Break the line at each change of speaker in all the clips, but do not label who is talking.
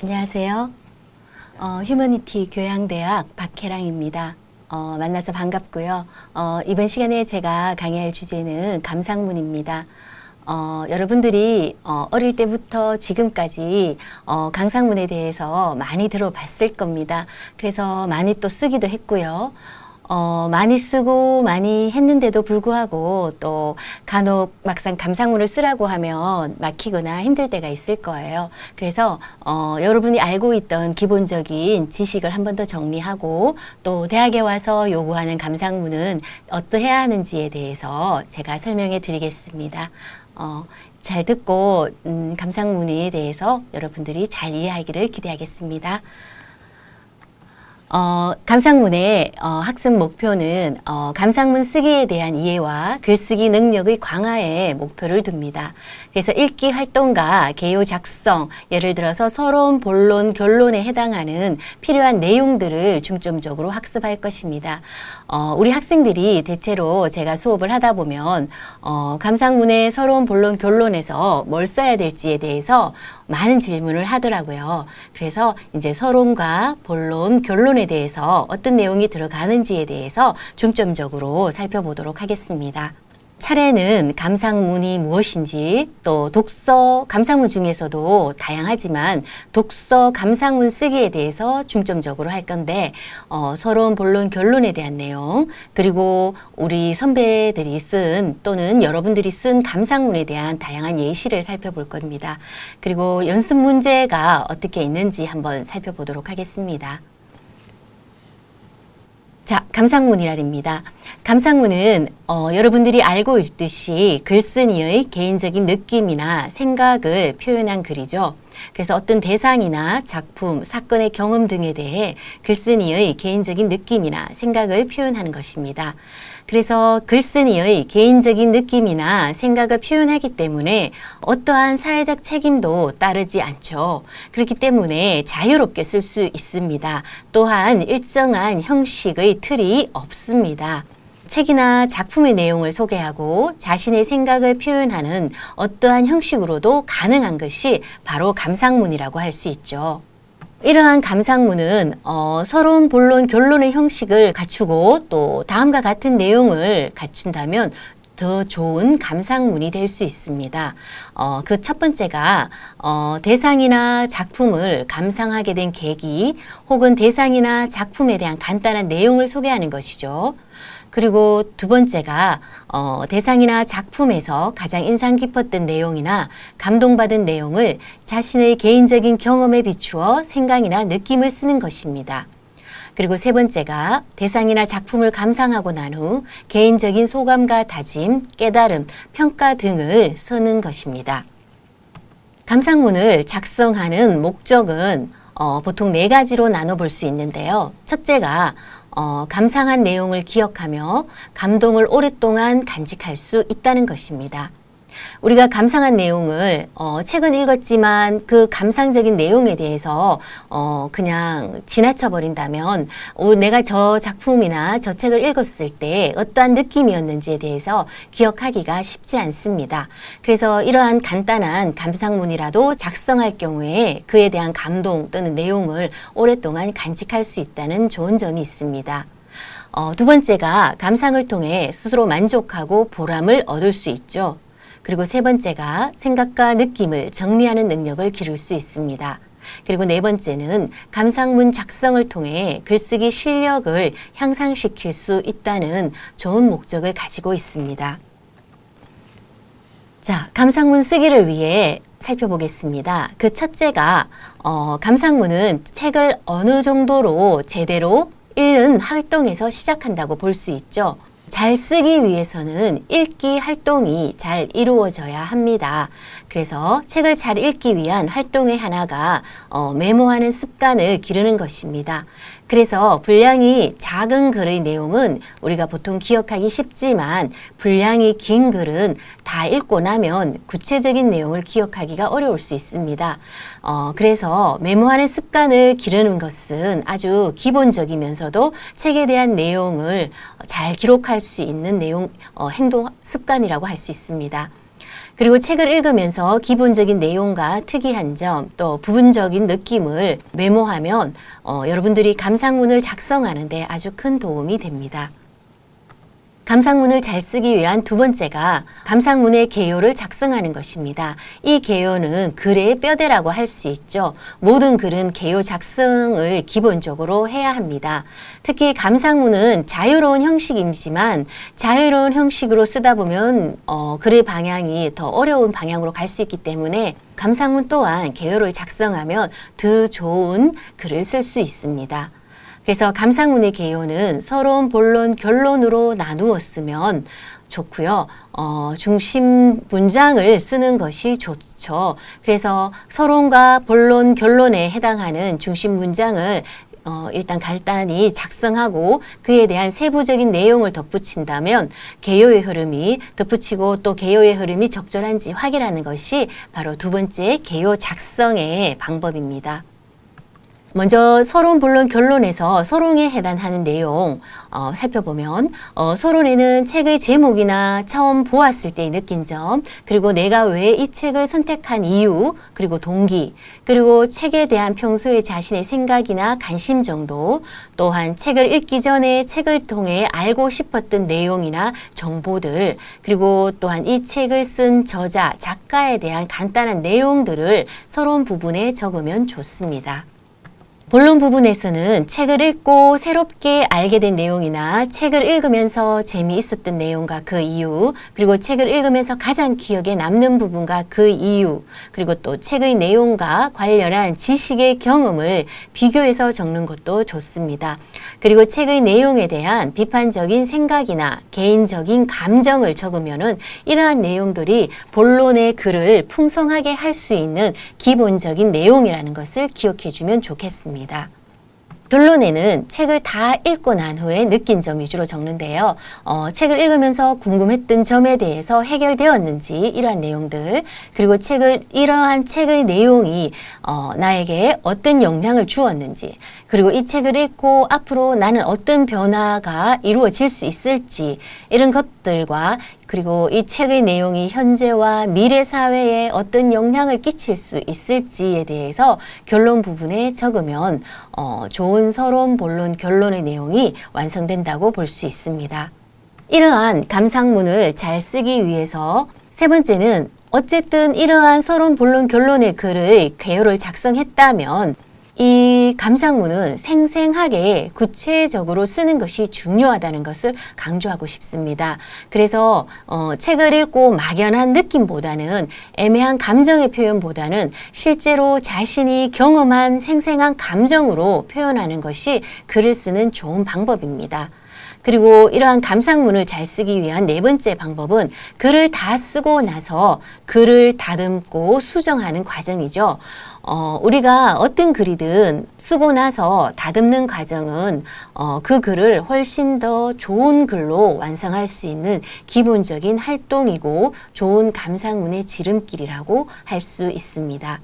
안녕하세요. 휴머니티 교양대학 박혜랑입니다. 만나서 반갑고요. 이번 시간에 제가 강의할 주제는 감상문입니다. 여러분들이 어릴 때부터 지금까지 강상문에 대해서 많이 들어봤을 겁니다. 그래서 많이 또 쓰기도 했고요. 많이 쓰고 많이 했는데도 불구하고 또 간혹 막상 감상문을 쓰라고 하면 막히거나 힘들 때가 있을 거예요. 그래서 여러분이 알고 있던 기본적인 지식을 한 번 더 정리하고 또 대학에 와서 요구하는 감상문은 어떠해야 하는지에 대해서 제가 설명해 드리겠습니다. 잘 듣고 감상문에 대해서 여러분들이 잘 이해하기를 기대하겠습니다. 감상문의 학습 목표는 감상문 쓰기에 대한 이해와 글쓰기 능력의 강화에 목표를 둡니다. 그래서 읽기 활동과 개요 작성, 예를 들어서 서론, 본론, 결론에 해당하는 필요한 내용들을 중점적으로 학습할 것입니다. 우리 학생들이 대체로 제가 수업을 하다 보면 감상문의 서론, 본론, 결론에서 뭘 써야 될지에 대해서 많은 질문을 하더라고요. 그래서 이제 서론과 본론, 결론에 대해서 어떤 내용이 들어가는지에 대해서 중점적으로 살펴보도록 하겠습니다. 차례는 감상문이 무엇인지, 또 독서 감상문 중에서도 다양하지만 독서 감상문 쓰기에 대해서 중점적으로 할 건데, 서론, 본론, 결론에 대한 내용, 그리고 우리 선배들이 쓴 또는 여러분들이 쓴 감상문에 대한 다양한 예시를 살펴볼 겁니다. 그리고 연습 문제가 어떻게 있는지 한번 살펴보도록 하겠습니다. 자, 감상문이랍니다. 감상문은 여러분들이 알고 있듯이 글쓴이의 개인적인 느낌이나 생각을 표현한 글이죠. 그래서 어떤 대상이나 작품, 사건의 경험 등에 대해 글쓴이의 개인적인 느낌이나 생각을 표현하는 것입니다. 그래서 글쓴이의 개인적인 느낌이나 생각을 표현하기 때문에 어떠한 사회적 책임도 따르지 않죠. 그렇기 때문에 자유롭게 쓸 수 있습니다. 또한 일정한 형식의 틀이 없습니다. 책이나 작품의 내용을 소개하고 자신의 생각을 표현하는 어떠한 형식으로도 가능한 것이 바로 감상문이라고 할 수 있죠. 이러한 감상문은 서론, 본론, 결론의 형식을 갖추고 또 다음과 같은 내용을 갖춘다면 더 좋은 감상문이 될 수 있습니다. 그 첫 번째가 대상이나 작품을 감상하게 된 계기 혹은 대상이나 작품에 대한 간단한 내용을 소개하는 것이죠. 그리고 두 번째가 대상이나 작품에서 가장 인상 깊었던 내용이나 감동받은 내용을 자신의 개인적인 경험에 비추어 생각이나 느낌을 쓰는 것입니다. 그리고 세 번째가 대상이나 작품을 감상하고 난 후 개인적인 소감과 다짐, 깨달음, 평가 등을 쓰는 것입니다. 감상문을 작성하는 목적은 보통 네 가지로 나눠볼 수 있는데요. 첫째가 감상한 내용을 기억하며 감동을 오랫동안 간직할 수 있다는 것입니다. 우리가 감상한 내용을 책은 읽었지만 그 감상적인 내용에 대해서 그냥 지나쳐 버린다면 내가 저 작품이나 저 책을 읽었을 때 어떠한 느낌이었는지에 대해서 기억하기가 쉽지 않습니다. 그래서 이러한 간단한 감상문이라도 작성할 경우에 그에 대한 감동 또는 내용을 오랫동안 간직할 수 있다는 좋은 점이 있습니다. 두 번째가 감상을 통해 스스로 만족하고 보람을 얻을 수 있죠. 그리고 세 번째가 생각과 느낌을 정리하는 능력을 기를 수 있습니다. 그리고 네 번째는 감상문 작성을 통해 글쓰기 실력을 향상시킬 수 있다는 좋은 목적을 가지고 있습니다. 자, 감상문 쓰기를 위해 살펴보겠습니다. 그 첫째가 감상문은 책을 어느 정도로 제대로 읽는 활동에서 시작한다고 볼 수 있죠. 잘 쓰기 위해서는 읽기 활동이 잘 이루어져야 합니다. 그래서 책을 잘 읽기 위한 활동의 하나가 메모하는 습관을 기르는 것입니다. 그래서 분량이 작은 글의 내용은 우리가 보통 기억하기 쉽지만 분량이 긴 글은 다 읽고 나면 구체적인 내용을 기억하기가 어려울 수 있습니다. 그래서 메모하는 습관을 기르는 것은 아주 기본적이면서도 책에 대한 내용을 잘 기록할 수 있는 행동 습관이라고 할 수 있습니다. 그리고 책을 읽으면서 기본적인 내용과 특이한 점, 또 부분적인 느낌을 메모하면 여러분들이 감상문을 작성하는 데 아주 큰 도움이 됩니다. 감상문을 잘 쓰기 위한 두 번째가 감상문의 개요를 작성하는 것입니다. 이 개요는 글의 뼈대라고 할 수 있죠. 모든 글은 개요 작성을 기본적으로 해야 합니다. 특히 감상문은 자유로운 형식이지만 자유로운 형식으로 쓰다 보면 글의 방향이 더 어려운 방향으로 갈 수 있기 때문에 감상문 또한 개요를 작성하면 더 좋은 글을 쓸 수 있습니다. 그래서 감상문의 개요는 서론, 본론, 결론으로 나누었으면 좋고요. 중심 문장을 쓰는 것이 좋죠. 그래서 서론과 본론, 결론에 해당하는 중심 문장을 일단 간단히 작성하고 그에 대한 세부적인 내용을 덧붙인다면 개요의 흐름이 덧붙이고 또 개요의 흐름이 적절한지 확인하는 것이 바로 두 번째 개요 작성의 방법입니다. 먼저 서론, 본론, 결론에서 서론에 해당하는 내용 살펴보면 서론에는 책의 제목이나 처음 보았을 때의 느낀 점, 그리고 내가 왜 이 책을 선택한 이유, 그리고 동기, 그리고 책에 대한 평소에 자신의 생각이나 관심 정도, 또한 책을 읽기 전에 책을 통해 알고 싶었던 내용이나 정보들, 그리고 또한 이 책을 쓴 저자, 작가에 대한 간단한 내용들을 서론 부분에 적으면 좋습니다. 본론 부분에서는 책을 읽고 새롭게 알게 된 내용이나 책을 읽으면서 재미있었던 내용과 그 이유, 그리고 책을 읽으면서 가장 기억에 남는 부분과 그 이유, 그리고 또 책의 내용과 관련한 지식의 경험을 비교해서 적는 것도 좋습니다. 그리고 책의 내용에 대한 비판적인 생각이나 개인적인 감정을 적으면은 이러한 내용들이 본론의 글을 풍성하게 할 수 있는 기본적인 내용이라는 것을 기억해 주면 좋겠습니다. 결론에는 책을 다 읽고 난 후에 느낀 점 위주로 적는데요. 책을 읽으면서 궁금했던 점에 대해서 해결되었는지 이러한 내용들, 그리고 이러한 책의 내용이 나에게 어떤 영향을 주었는지, 그리고 이 책을 읽고 앞으로 나는 어떤 변화가 이루어질 수 있을지 이런 것들과, 그리고 이 책의 내용이 현재와 미래 사회에 어떤 영향을 끼칠 수 있을지에 대해서 결론 부분에 적으면 좋은 서론, 본론, 결론의 내용이 완성된다고 볼 수 있습니다. 이러한 감상문을 잘 쓰기 위해서 세 번째는 어쨌든 이러한 서론, 본론, 결론의 글의 개요를 작성했다면 이 감상문은 생생하게 구체적으로 쓰는 것이 중요하다는 것을 강조하고 싶습니다. 그래서 책을 읽고 막연한 느낌보다는 애매한 감정의 표현보다는 실제로 자신이 경험한 생생한 감정으로 표현하는 것이 글을 쓰는 좋은 방법입니다. 그리고 이러한 감상문을 잘 쓰기 위한 네 번째 방법은 글을 다 쓰고 나서 글을 다듬고 수정하는 과정이죠. 우리가 어떤 글이든 쓰고 나서 다듬는 과정은 그 글을 훨씬 더 좋은 글로 완성할 수 있는 기본적인 활동이고 좋은 감상문의 지름길이라고 할 수 있습니다.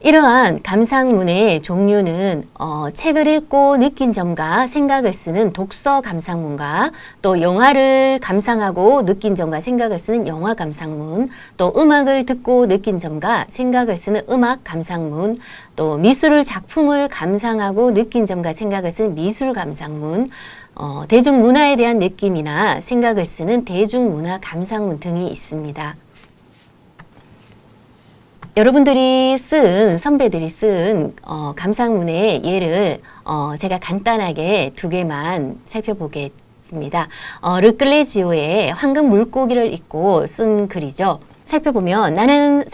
이러한 감상문의 종류는 책을 읽고 느낀 점과 생각을 쓰는 독서 감상문과 또 영화를 감상하고 느낀 점과 생각을 쓰는 영화 감상문, 또 음악을 듣고 느낀 점과 생각을 쓰는 음악 감상문, 또 미술 작품을 감상하고 느낀 점과 생각을 쓰는 미술 감상문, 대중문화에 대한 느낌이나 생각을 쓰는 대중문화 감상문 등이 있습니다. 여러분들이 선배들이 쓴 감상문의 예를 제가 간단하게 두 개만 살펴보겠습니다. 르클레지오의 황금 물고기를 읽고 쓴 글이죠. 살펴보면 나는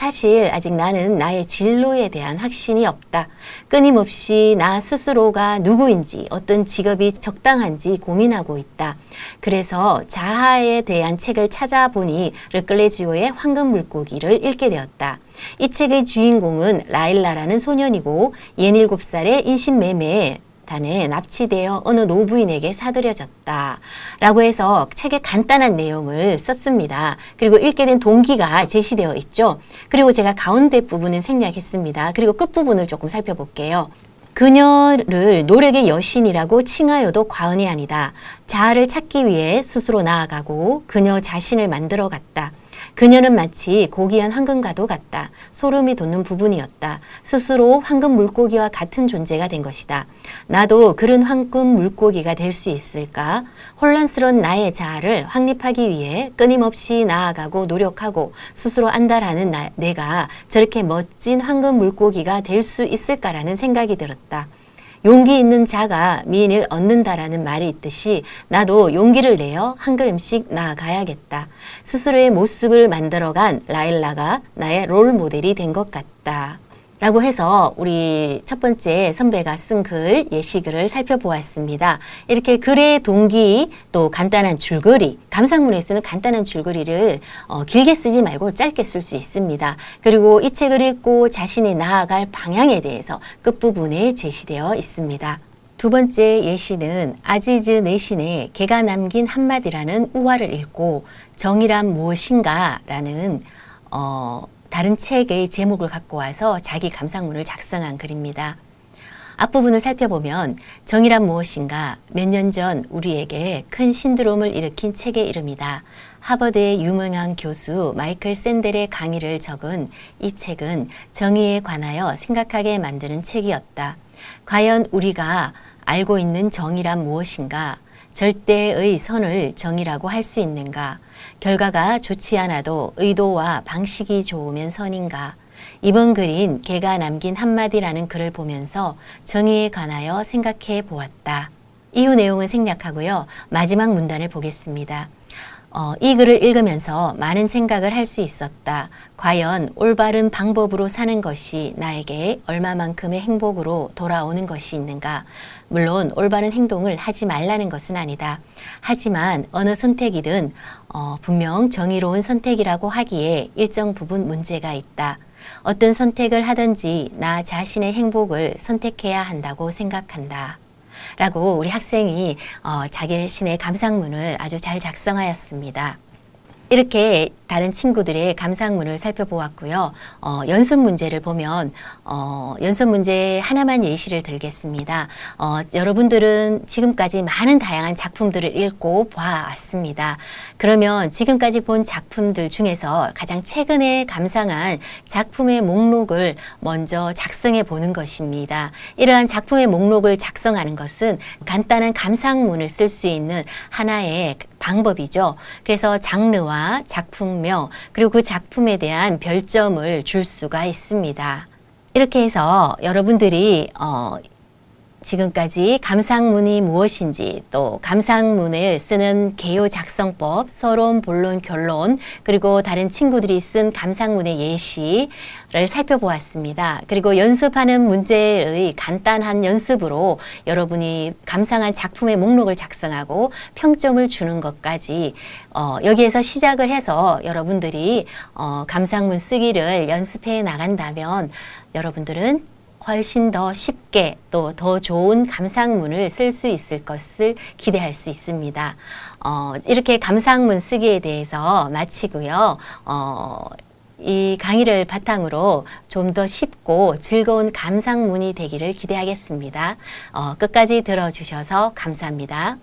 나의 진로에 대한 확신이 없다. 끊임없이 나 스스로가 누구인지 어떤 직업이 적당한지 고민하고 있다. 그래서 자아에 대한 책을 찾아보니 르클레지오의 황금 물고기를 읽게 되었다. 이 책의 주인공은 라일라라는 소년이고 67살의 인신매매 단에 납치되어 어느 노부인에게 사들여졌다 라고 해서 책에 간단한 내용을 썼습니다. 그리고 읽게 된 동기가 제시되어 있죠. 그리고 제가 가운데 부분은 생략했습니다. 그리고 끝부분을 조금 살펴볼게요. 그녀를 노력의 여신이라고 칭하여도 과언이 아니다. 자아를 찾기 위해 스스로 나아가고 그녀 자신을 만들어 갔다. 그녀는 마치 고귀한 황금과도 같다. 소름이 돋는 부분이었다. 스스로 황금 물고기와 같은 존재가 된 것이다. 나도 그런 황금 물고기가 될 수 있을까? 혼란스러운 나의 자아를 확립하기 위해 끊임없이 나아가고 노력하고 스스로 안달하는 내가 저렇게 멋진 황금 물고기가 될 수 있을까라는 생각이 들었다. 용기 있는 자가 미인을 얻는다라는 말이 있듯이 나도 용기를 내어 한 걸음씩 나아가야겠다. 스스로의 모습을 만들어간 라일라가 나의 롤 모델이 된 것 같다. 라고 해서 우리 첫 번째 선배가 쓴 글, 예시글을 살펴보았습니다. 이렇게 글의 동기, 또 간단한 줄거리, 감상문에 쓰는 간단한 줄거리를 길게 쓰지 말고 짧게 쓸 수 있습니다. 그리고 이 책을 읽고 자신이 나아갈 방향에 대해서 끝부분에 제시되어 있습니다. 두 번째 예시는 아지즈 내신의 개가 남긴 한마디라는 우화를 읽고 정의란 무엇인가 라는 다른 책의 제목을 갖고 와서 자기 감상문을 작성한 글입니다. 앞부분을 살펴보면 정의란 무엇인가 몇 년 전 우리에게 큰 신드롬을 일으킨 책의 이름이다. 하버드의 유명한 교수 마이클 샌델의 강의를 적은 이 책은 정의에 관하여 생각하게 만드는 책이었다. 과연 우리가 알고 있는 정의란 무엇인가? 절대의 선을 정의라고 할 수 있는가? 결과가 좋지 않아도 의도와 방식이 좋으면 선인가? 이번 글인 개가 남긴 한마디라는 글을 보면서 정의에 관하여 생각해 보았다. 이후 내용은 생략하고요. 마지막 문단을 보겠습니다. 이 글을 읽으면서 많은 생각을 할 수 있었다. 과연 올바른 방법으로 사는 것이 나에게 얼마만큼의 행복으로 돌아오는 것이 있는가? 물론 올바른 행동을 하지 말라는 것은 아니다. 하지만 어느 선택이든 분명 정의로운 선택이라고 하기에 일정 부분 문제가 있다. 어떤 선택을 하든지 나 자신의 행복을 선택해야 한다고 생각한다. 라고 우리 학생이 자신의 감상문을 아주 잘 작성하였습니다. 이렇게 다른 친구들의 감상문을 살펴보았고요. 연습 문제를 보면 연습 문제 하나만 예시를 들겠습니다. 여러분들은 지금까지 많은 다양한 작품들을 읽고 봐왔습니다. 그러면 지금까지 본 작품들 중에서 가장 최근에 감상한 작품의 목록을 먼저 작성해 보는 것입니다. 이러한 작품의 목록을 작성하는 것은 간단한 감상문을 쓸 수 있는 하나의 방법이죠. 그래서 장르와 작품명 그리고 그 작품에 대한 별점을 줄 수가 있습니다. 이렇게 해서 여러분들이 지금까지 감상문이 무엇인지 또 감상문을 쓰는 개요 작성법, 서론, 본론, 결론 그리고 다른 친구들이 쓴 감상문의 예시를 살펴보았습니다. 그리고 연습하는 문제의 간단한 연습으로 여러분이 감상한 작품의 목록을 작성하고 평점을 주는 것까지 여기에서 시작을 해서 여러분들이 감상문 쓰기를 연습해 나간다면 여러분들은 훨씬 더 쉽게 또 더 좋은 감상문을 쓸 수 있을 것을 기대할 수 있습니다. 이렇게 감상문 쓰기에 대해서 마치고요. 이 강의를 바탕으로 좀 더 쉽고 즐거운 감상문이 되기를 기대하겠습니다. 끝까지 들어주셔서 감사합니다.